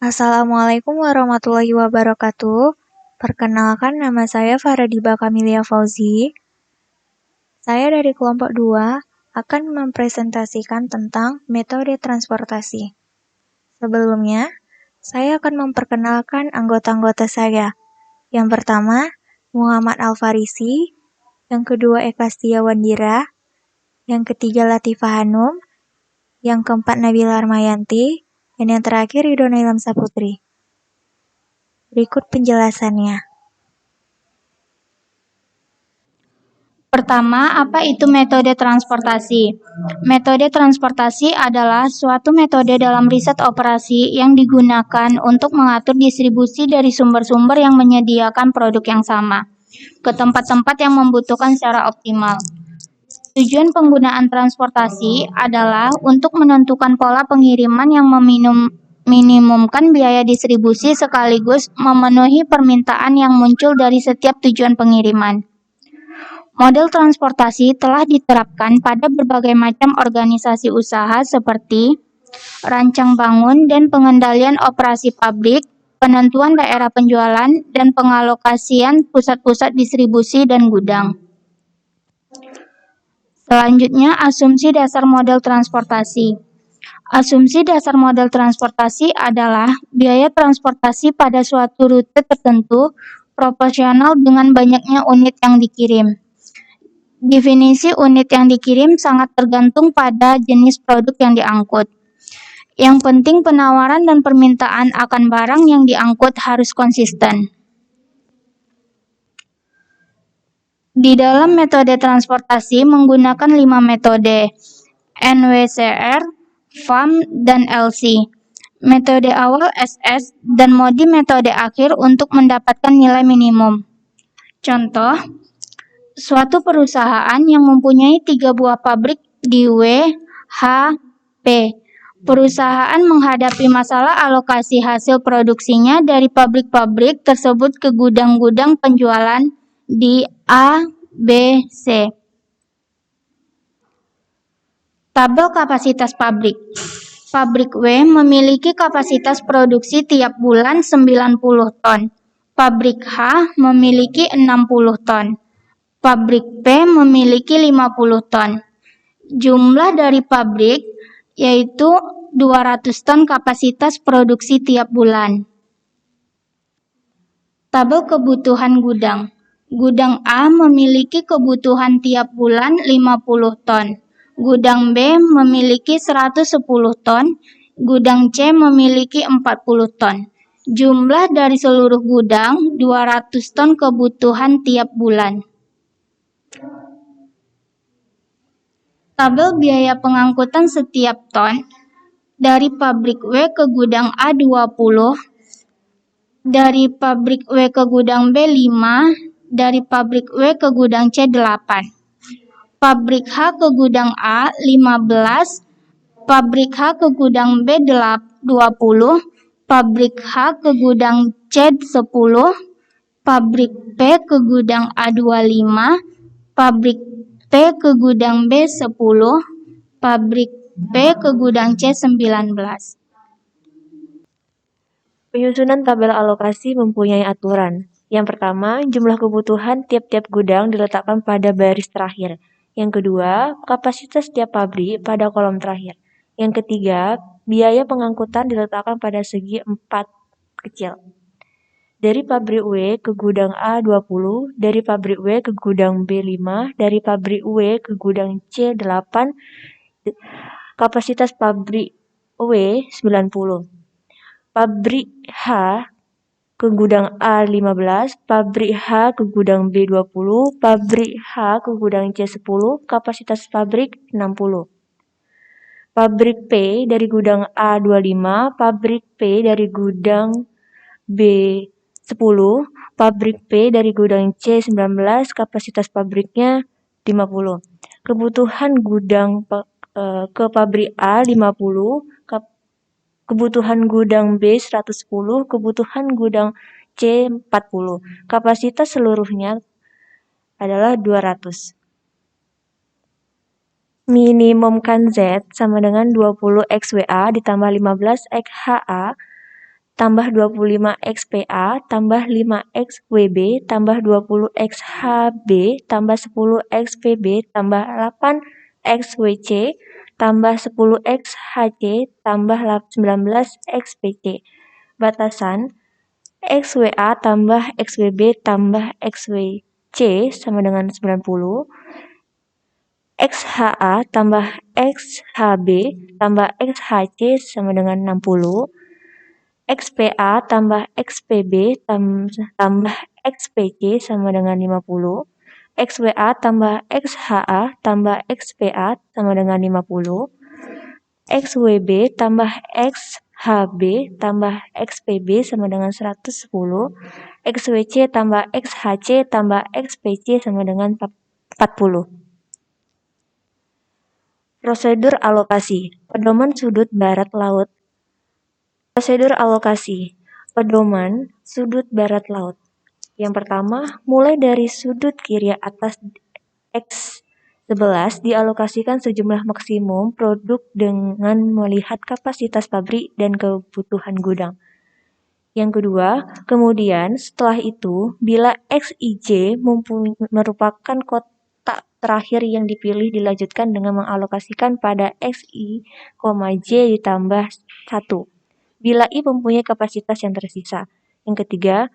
Assalamualaikum warahmatullahi wabarakatuh. Perkenalkan, nama saya Faradiba Kamilia Fauzi. Saya dari kelompok 2 akan mempresentasikan tentang metode transportasi. Sebelumnya, saya akan memperkenalkan anggota-anggota saya. Yang pertama, Muhammad Al-Farisi. Yang kedua, Eka Setiawandira. Yang ketiga, Latifah Hanum. Yang keempat, Nabila Armayanti. Dan yang terakhir, Ridhona Ilham Saputri. Berikut penjelasannya. Pertama, apa itu metode transportasi? Metode transportasi adalah suatu metode dalam riset operasi yang digunakan untuk mengatur distribusi dari sumber-sumber yang menyediakan produk yang sama ke tempat-tempat yang membutuhkan secara optimal. Tujuan penggunaan transportasi adalah untuk menentukan pola pengiriman yang meminimumkan biaya distribusi sekaligus memenuhi permintaan yang muncul dari setiap tujuan pengiriman. Model transportasi telah diterapkan pada berbagai macam organisasi usaha seperti rancang bangun dan pengendalian operasi pabrik, penentuan daerah penjualan, dan pengalokasian pusat-pusat distribusi dan gudang. Selanjutnya, asumsi dasar model transportasi. Asumsi dasar model transportasi adalah biaya transportasi pada suatu rute tertentu proporsional dengan banyaknya unit yang dikirim. Definisi unit yang dikirim sangat tergantung pada jenis produk yang diangkut. Yang penting penawaran dan permintaan akan barang yang diangkut harus konsisten. Di dalam metode transportasi menggunakan 5 metode, NWCR, FAM, dan LC. Metode awal SS dan modi metode akhir untuk mendapatkan nilai minimum. Contoh, suatu perusahaan yang mempunyai 3 buah pabrik di W, H, P. Perusahaan menghadapi masalah alokasi hasil produksinya dari pabrik-pabrik tersebut ke gudang-gudang penjualan di A, B, C. Tabel kapasitas pabrik. Pabrik W memiliki kapasitas produksi tiap bulan 90 ton. Pabrik H memiliki 60 ton. Pabrik P memiliki 50 ton. Jumlah dari pabrik yaitu 200 ton kapasitas produksi tiap bulan. Tabel kebutuhan gudang. Gudang A memiliki kebutuhan tiap bulan 50 ton. Gudang B memiliki 110 ton. Gudang C memiliki 40 ton. Jumlah dari seluruh gudang 200 ton kebutuhan tiap bulan. Tabel biaya pengangkutan setiap ton dari pabrik W ke gudang A 20, dari pabrik W ke gudang B 5, dari pabrik W ke gudang C 8. Pabrik H ke gudang A 15, pabrik H ke gudang B 20, pabrik H ke gudang C 10, pabrik P ke gudang A 25, pabrik P ke gudang B 10, pabrik P ke gudang C 19. Penyusunan tabel alokasi mempunyai aturan. Yang pertama, jumlah kebutuhan tiap-tiap gudang diletakkan pada baris terakhir. Yang kedua, kapasitas tiap pabrik pada kolom terakhir. Yang ketiga, biaya pengangkutan diletakkan pada segi 4 kecil. Dari pabrik W ke gudang A 20, dari pabrik W ke gudang B 5, dari pabrik W ke gudang C 8, kapasitas pabrik W 90. Pabrik H ke gudang A 15, pabrik H ke gudang B 20, pabrik H ke gudang C 10, kapasitas pabrik 60. Pabrik P dari gudang A 25, pabrik P dari gudang B 10, pabrik P dari gudang C 19, kapasitas pabriknya 50. Kebutuhan gudang ke pabrik A 50, kebutuhan gudang B 110, kebutuhan gudang C 40. Kapasitas seluruhnya adalah 200. Minimumkan Z sama dengan 20 XWA ditambah 15 XHA tambah 25X PA tambah 5X WB tambah 20X HB tambah 10X PB tambah 8X WC tambah 10X HC tambah 19X PC. Batasan XWA tambah XWB tambah XWC sama dengan 90. XHA tambah XHB tambah XHC sama dengan 60. XPA tambah XPB tambah XPC sama dengan 50. XWA tambah XHA tambah XPA sama dengan 50. XWB tambah XHB tambah XPB sama dengan 110. XWC tambah XHC tambah XPC sama dengan 40. Prosedur alokasi. Pedoman sudut barat laut. Prosedur alokasi. Pedoman sudut barat laut. Yang pertama, mulai dari sudut kiri atas X11 dialokasikan sejumlah maksimum produk dengan melihat kapasitas pabrik dan kebutuhan gudang. Yang kedua, kemudian setelah itu, bila XIJ merupakan kotak terakhir yang dipilih dilanjutkan dengan mengalokasikan pada XI, J ditambah 1. Bila I mempunyai kapasitas yang tersisa. Yang ketiga,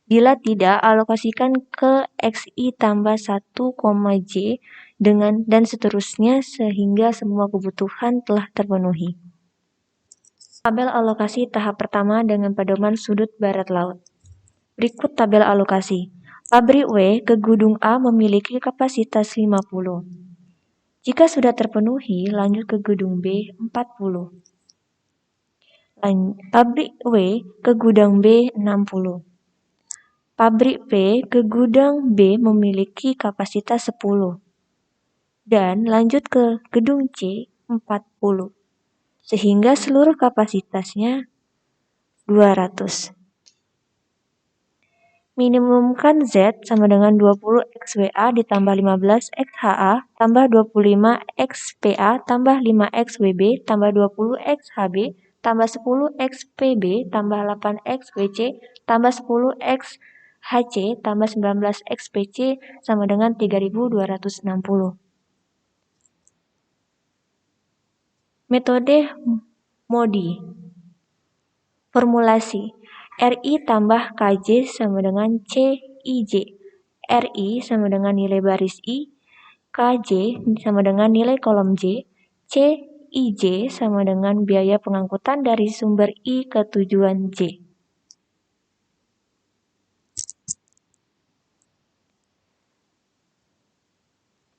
bila tidak, alokasikan ke XI tambah 1, J dan seterusnya sehingga semua kebutuhan telah terpenuhi. Tabel alokasi tahap pertama dengan pedoman sudut barat laut. Berikut tabel alokasi. Pabrik W ke Gudang A memiliki kapasitas 50. Jika sudah terpenuhi, lanjut ke Gudang B 40. Pabrik W ke Gudang B 60. Pabrik P ke Gudang B memiliki kapasitas 10. Dan lanjut ke Gedung C 40. Sehingga seluruh kapasitasnya 200. Minimumkan Z sama dengan 20 XWA ditambah 15 XHA tambah 25 XPA tambah 5 XWB tambah 20 XHB tambah 10 XPB tambah 8 XWC tambah 10 XHC tambah 19 XPC sama dengan 3260. Metode MODI. Formulasi. RI tambah KJ sama dengan CIJ. RI sama dengan nilai baris I, KJ sama dengan nilai kolom J, CIJ sama dengan biaya pengangkutan dari sumber I ke tujuan J.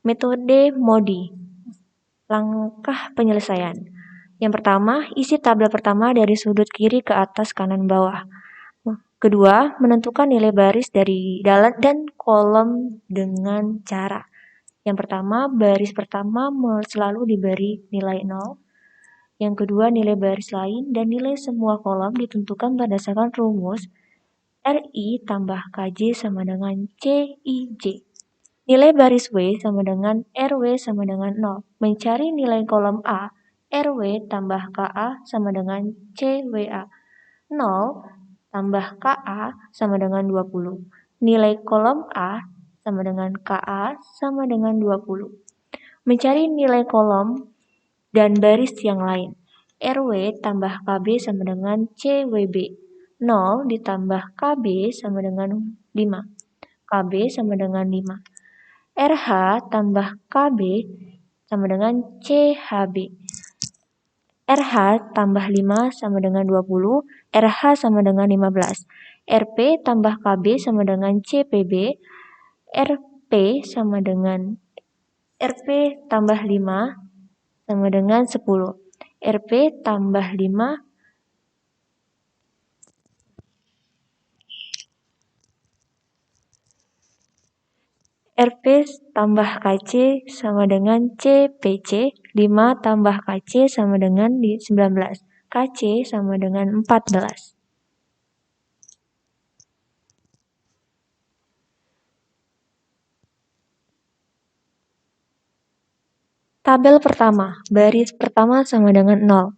Metode MODI. Langkah penyelesaian. Yang pertama, isi tabel pertama dari sudut kiri ke atas kanan bawah. Kedua, menentukan nilai baris dari dalam dan kolom dengan cara. Yang pertama, baris pertama selalu diberi nilai 0. Yang kedua, nilai baris lain dan nilai semua kolom ditentukan berdasarkan rumus RI tambah KJ sama dengan CIJ. Nilai baris W sama dengan RW sama dengan 0. Mencari nilai kolom A, RW tambah KA sama dengan CWA. 0 tambah KA sama dengan 20. Nilai kolom A sama dengan KA sama dengan 20. Mencari nilai kolom dan baris yang lain. RW tambah KB sama dengan CWB. 0 ditambah KB sama dengan 5. KB sama dengan 5. RH tambah KB sama dengan CHB. RH tambah 5 sama dengan 20, RH sama dengan 15. RP tambah KB sama dengan CPB, RP sama dengan RP tambah 5 sama dengan 10. RP tambah 5 RP tambah KC sama dengan CPC, 5 tambah KC sama dengan 19, KC sama dengan 14. Tabel pertama, baris pertama sama dengan 0.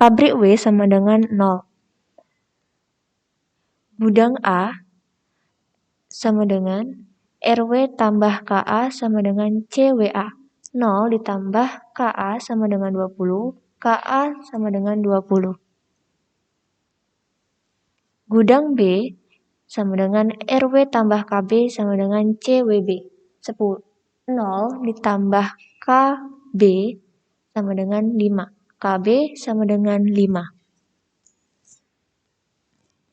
Pabrik W sama dengan 0. Gudang A sama dengan RW tambah KA sama dengan CWA. 0 ditambah KA sama dengan 20, KA sama dengan 20. Gudang B sama dengan RW tambah KB sama dengan CWB. 10. 0 ditambah KB sama dengan 5. KB sama dengan 5.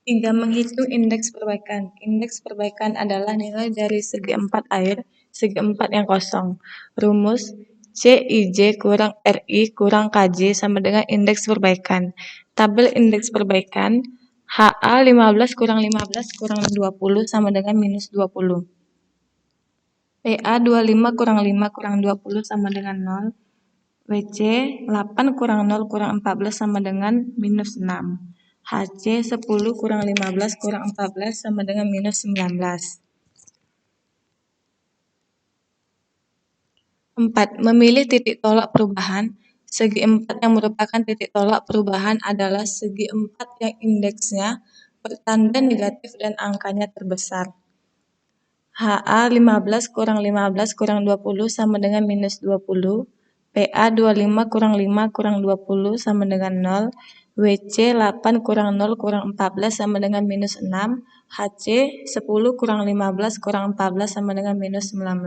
3. Menghitung indeks perbaikan. Indeks perbaikan adalah nilai dari segi empat air, segi empat yang kosong. Rumus CIJ kurang RI kurang KJ sama dengan indeks perbaikan. Tabel indeks perbaikan HA 15 kurang 15 kurang 20 sama dengan minus 20. PA 25 kurang 5 kurang 20 sama dengan 0. WC 8 kurang 0 kurang 14 sama dengan minus 6. HC 10 kurang 15 kurang 14 sama dengan minus 19. 4. Memilih titik tolak perubahan. Segi empat yang merupakan titik tolak perubahan adalah segi empat yang indeksnya bertanda negatif dan angkanya terbesar. HA 15 kurang 15 kurang 20 sama dengan minus 20. PA 25 kurang 5 kurang 20 sama dengan 0. WC 8 kurang 0 kurang 14 sama dengan minus 6. HC 10 kurang 15 kurang 14 sama dengan minus 19.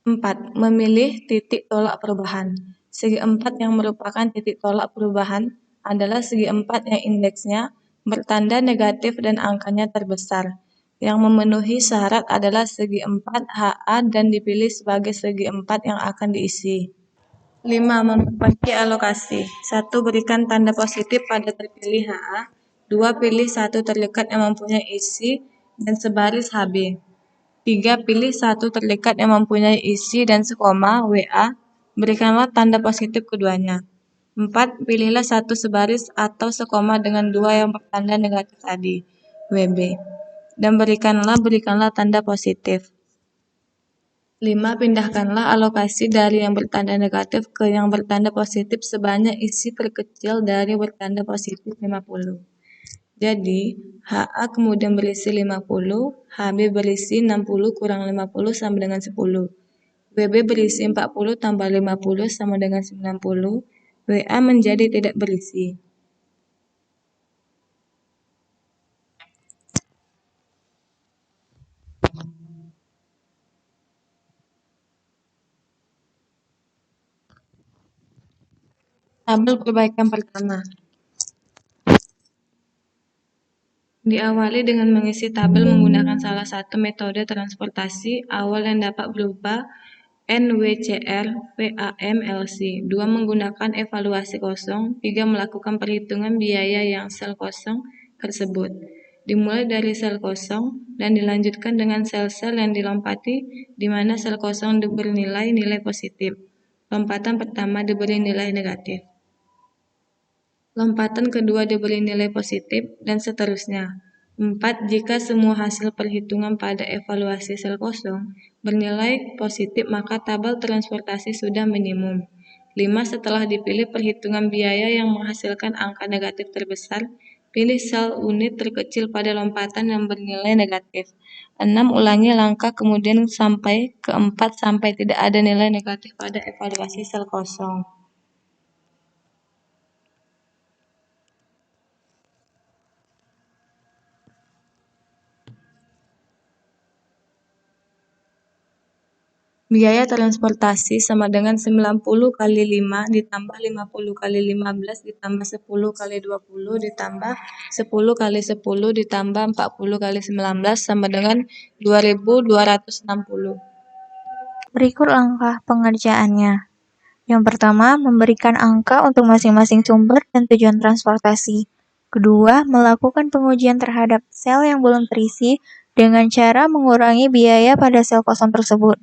4. Memilih titik tolak perubahan. Segi empat yang merupakan titik tolak perubahan adalah segi empat yang indeksnya bertanda negatif dan angkanya terbesar. Yang memenuhi syarat adalah segi empat HA dan dipilih sebagai segi empat yang akan diisi. 5. Membagi alokasi. 1. Berikan tanda positif pada terpilih HA. 2. Pilih satu terdekat yang mempunyai isi dan sebaris HB. 3. Pilih satu terdekat yang mempunyai isi dan sekoma WA. Berikanlah tanda positif keduanya. 4. Pilihlah satu sebaris atau sekoma dengan dua yang bertanda negatif tadi, WB. Dan berikanlah tanda positif. 5. Pindahkanlah alokasi dari yang bertanda negatif ke yang bertanda positif sebanyak isi terkecil dari bertanda positif 50. Jadi, HA kemudian berisi 50, HB berisi 60 kurang 50 sama dengan 10. WB berisi 40 tambah 50 sama dengan 90. WA menjadi tidak berisi. Tabel perbaikan pertama. Diawali dengan mengisi tabel menggunakan salah satu metode transportasi awal yang dapat berupa NWCR, VAM, LC. 2. Menggunakan evaluasi kosong. 3. Melakukan perhitungan biaya yang sel kosong tersebut. Dimulai dari sel kosong dan dilanjutkan dengan sel-sel yang dilompati di mana sel kosong bernilai nilai positif. Lompatan pertama diberi nilai negatif. Lompatan kedua diberi nilai positif, dan seterusnya. 4. Jika semua hasil perhitungan pada evaluasi sel kosong bernilai positif, maka tabel transportasi sudah minimum. 5. Setelah dipilih perhitungan biaya yang menghasilkan angka negatif terbesar, pilih sel unit terkecil pada lompatan yang bernilai negatif. 6. Ulangi langkah kemudian sampai ke 4 sampai tidak ada nilai negatif pada evaluasi sel kosong. Biaya transportasi sama dengan 90 kali 5 ditambah 50 kali 15 ditambah 10 kali 20 ditambah 10 kali 10 ditambah 40 kali 19 sama dengan 2260. Berikut langkah pengerjaannya. Yang pertama, memberikan angka untuk masing-masing sumber dan tujuan transportasi. Kedua, melakukan pengujian terhadap sel yang belum terisi dengan cara mengurangi biaya pada sel kosong tersebut.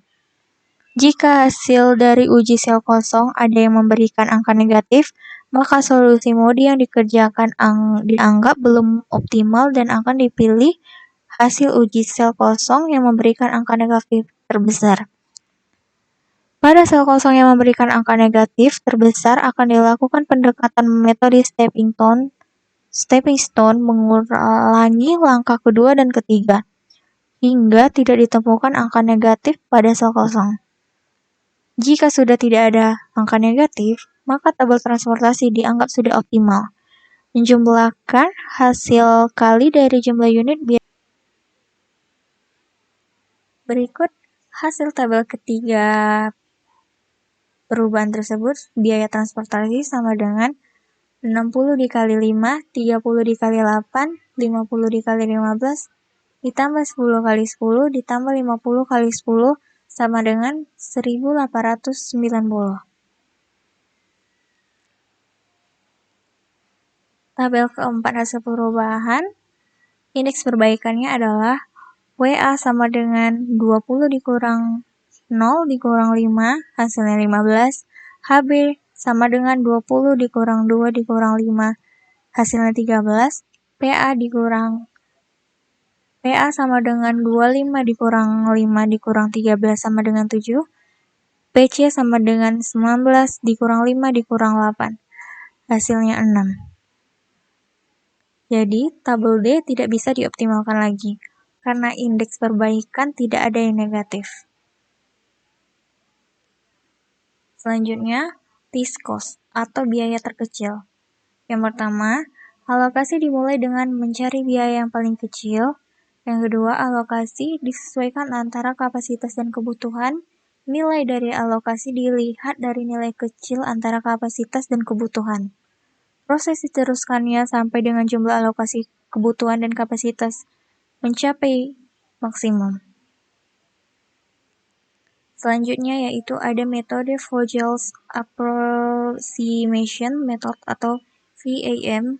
Jika hasil dari uji sel kosong ada yang memberikan angka negatif, maka solusi mode yang dikerjakan dianggap belum optimal dan akan dipilih hasil uji sel kosong yang memberikan angka negatif terbesar. Pada sel kosong yang memberikan angka negatif terbesar akan dilakukan pendekatan metode stepping stone mengulangi langkah kedua dan ketiga, hingga tidak ditemukan angka negatif pada sel kosong. Jika sudah tidak ada angka negatif, maka tabel transportasi dianggap sudah optimal. Menjumlahkan hasil kali dari jumlah unit biaya. Berikut hasil tabel ketiga perubahan tersebut. Biaya transportasi sama dengan 60 dikali 5, 30 dikali 8, 50 dikali 15, ditambah 10 kali 10, ditambah 50 kali 10, sama dengan 1890. Tabel keempat hasil perubahan, indeks perbaikannya adalah WA sama dengan 20 dikurang 0 dikurang 5, hasilnya 15. HB sama dengan 20 dikurang 2 dikurang 5, hasilnya 13. PA sama dengan 25 dikurang 5 dikurang 13 sama dengan 7. PC sama dengan 19 dikurang 5 dikurang 8. Hasilnya 6. Jadi, tabel D tidak bisa dioptimalkan lagi, karena indeks perbaikan tidak ada yang negatif. Selanjutnya, least cost atau biaya terkecil. Yang pertama, alokasi dimulai dengan mencari biaya yang paling kecil. Yang kedua, alokasi disesuaikan antara kapasitas dan kebutuhan. Nilai dari alokasi dilihat dari nilai kecil antara kapasitas dan kebutuhan. Proses diteruskannya sampai dengan jumlah alokasi kebutuhan dan kapasitas mencapai maksimum. Selanjutnya yaitu ada metode Vogel's Approximation Method atau VAM.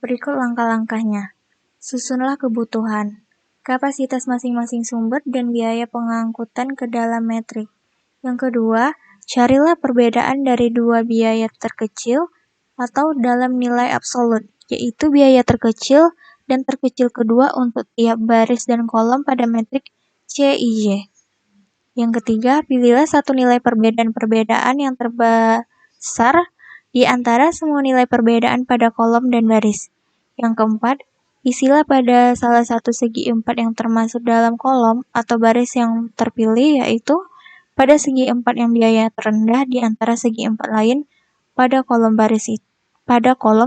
Berikut langkah-langkahnya. Susunlah kebutuhan, kapasitas masing-masing sumber, dan biaya pengangkutan ke dalam metrik. Yang kedua, carilah perbedaan dari dua biaya terkecil atau dalam nilai absolut, yaitu biaya terkecil dan terkecil kedua untuk tiap baris dan kolom pada metrik CIJ. Yang ketiga, pilihlah satu nilai perbedaan yang terbesar di antara semua nilai perbedaan pada kolom dan baris. Yang keempat, isilah pada salah satu segi 4 yang termasuk dalam kolom atau baris yang terpilih, yaitu pada segi 4 yang biaya terendah di antara segi 4 lain pada kolom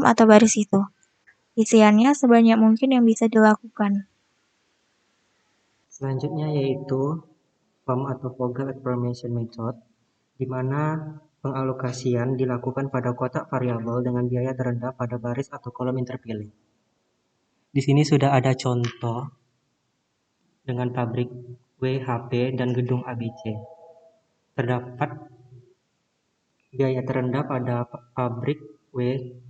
atau baris itu. Isiannya sebanyak mungkin yang bisa dilakukan. Selanjutnya yaitu FAM atau Vogel Approximation Method, di mana pengalokasian dilakukan pada kotak variabel dengan biaya terendah pada baris atau kolom yang terpilih. Di sini sudah ada contoh dengan pabrik WHP dan gedung ABC. Terdapat biaya terendah pada pabrik W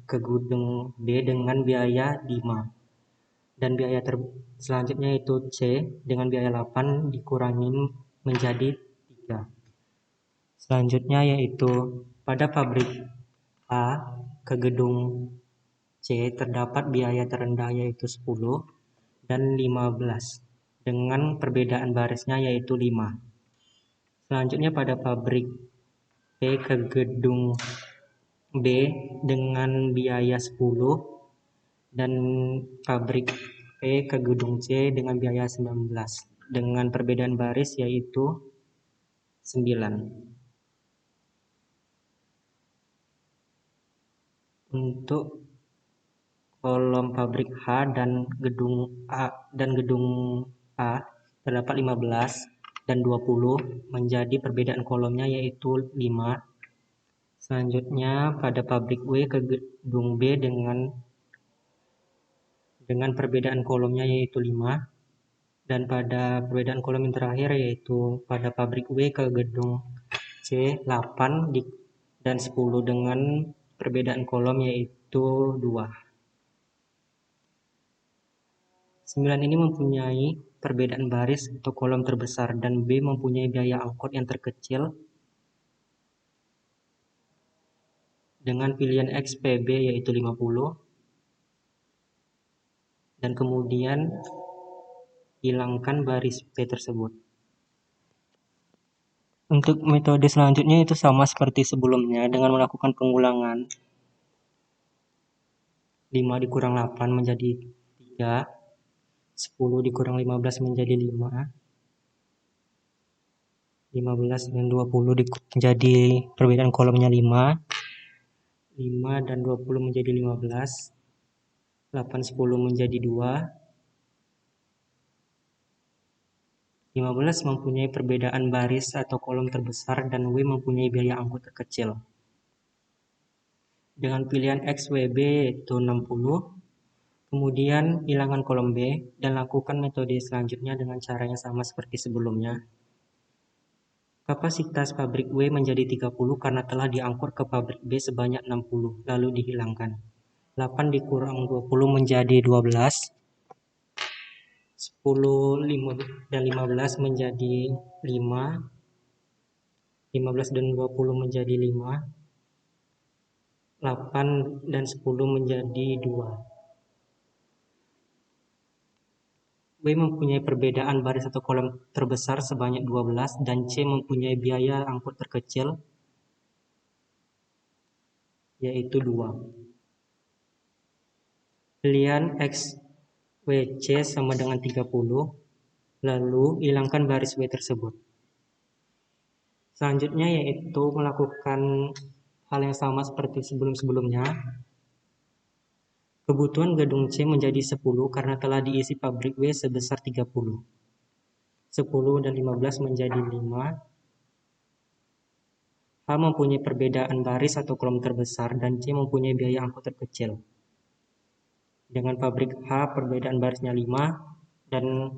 ke gedung B dengan biaya 5. Dan biaya selanjutnya itu C dengan biaya 8 dikurangi menjadi 3. Selanjutnya yaitu pada pabrik A ke gedung C terdapat biaya terendah yaitu 10 dan 15 dengan perbedaan barisnya yaitu 5. Selanjutnya pada pabrik B ke gedung B dengan biaya 10 dan pabrik P ke gedung C dengan biaya 19 dengan perbedaan baris yaitu 9. Untuk kolom pabrik H dan gedung A terdapat 15 dan 20 menjadi perbedaan kolomnya yaitu 5. Selanjutnya pada pabrik W ke gedung B dengan perbedaan kolomnya yaitu 5. Dan pada perbedaan kolom yang terakhir yaitu pada pabrik W ke gedung C 8 dan 10 dengan perbedaan kolom yaitu 2. 9 ini mempunyai perbedaan baris atau kolom terbesar dan B mempunyai biaya angkut yang terkecil dengan pilihan X PB yaitu 50 dan kemudian hilangkan baris P tersebut. Untuk metode selanjutnya itu sama seperti sebelumnya dengan melakukan pengulangan. 5 dikurang 8 menjadi 3, 10 dikurang 15 menjadi 5, 15 dan 20 menjadi perbedaan kolomnya 5, 5 dan 20 menjadi 15, 8, 10 menjadi 2, 15 mempunyai perbedaan baris atau kolom terbesar dan W mempunyai biaya angkut terkecil. Dengan pilihan X, W, B yaitu 60, kemudian hilangkan kolom B dan lakukan metode selanjutnya dengan cara yang sama seperti sebelumnya. Kapasitas pabrik W menjadi 30 karena telah diangkut ke pabrik B sebanyak 60, lalu dihilangkan. 8 dikurang 20 menjadi 12, 10 dan 15 menjadi 5, 15 dan 20 menjadi 5, 8 dan 10 menjadi 2. W mempunyai perbedaan baris atau kolom terbesar sebanyak 12 dan C mempunyai biaya angkut terkecil yaitu 2. Pilihan X, W, C sama dengan 30, lalu hilangkan baris W tersebut. Selanjutnya yaitu melakukan hal yang sama seperti sebelum-sebelumnya. Kebutuhan gedung C menjadi 10 karena telah diisi pabrik W sebesar 30. 10 dan 15 menjadi 5. H mempunyai perbedaan baris atau kolom terbesar dan C mempunyai biaya angkut terkecil. Dengan pabrik H perbedaan barisnya 5 dan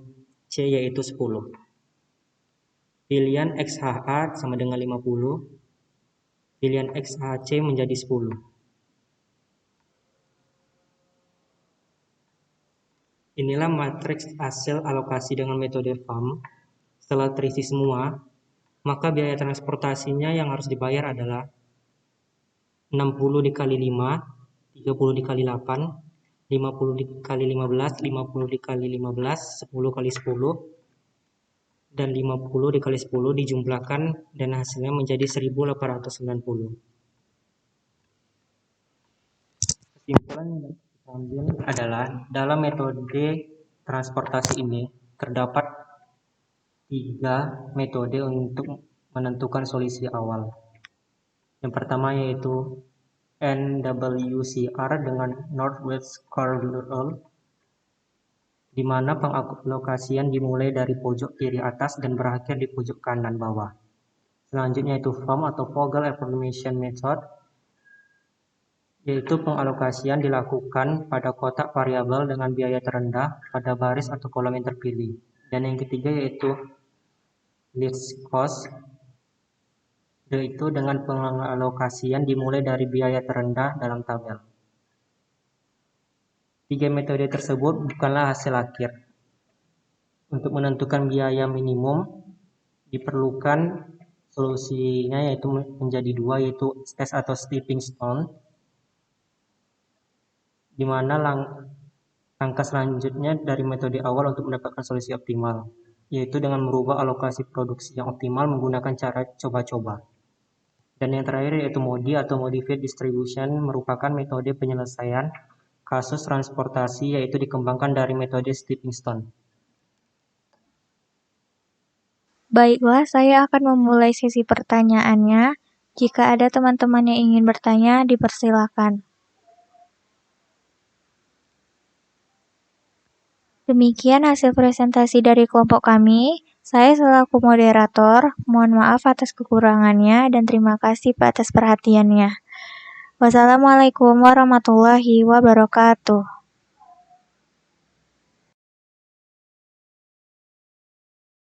C yaitu 10. Pilihan XHA sama dengan 50. Pilihan XHC menjadi 10. Inilah matriks hasil alokasi dengan metode FAM. Setelah terisi semua, maka biaya transportasinya yang harus dibayar adalah 60 dikali 5, 30 dikali 8, 50 dikali 15, 50 dikali 15, 10 kali 10, dan 50 dikali 10 dijumlahkan dan hasilnya menjadi 1890. Kesimpulan yang diambil adalah dalam metode transportasi ini terdapat 3 metode untuk menentukan solusi awal. Yang pertama yaitu NWCR dengan Northwest Corridor Rule, di mana pengalokasian dimulai dari pojok kiri atas dan berakhir di pojok kanan bawah. Selanjutnya yaitu FAM atau Vogel Approximation Method, yaitu pengalokasian dilakukan pada kotak variabel dengan biaya terendah pada baris atau kolom yang terpilih. Dan yang ketiga yaitu least cost, yaitu dengan pengalokasian dimulai dari biaya terendah dalam tabel. 3 metode tersebut bukanlah hasil akhir. Untuk menentukan biaya minimum diperlukan solusinya yaitu menjadi 2, yaitu S atau stepping stone, di mana langkah selanjutnya dari metode awal untuk mendapatkan solusi optimal, yaitu dengan merubah alokasi produksi yang optimal menggunakan cara coba-coba. Dan yang terakhir yaitu MODI atau Modified Distribution, merupakan metode penyelesaian kasus transportasi yaitu dikembangkan dari metode stepping stone. Baiklah, saya akan memulai sesi pertanyaannya. Jika ada teman-teman yang ingin bertanya, dipersilakan. Demikian hasil presentasi dari kelompok kami. Saya selaku moderator, mohon maaf atas kekurangannya dan terima kasih atas perhatiannya. Wassalamualaikum warahmatullahi wabarakatuh.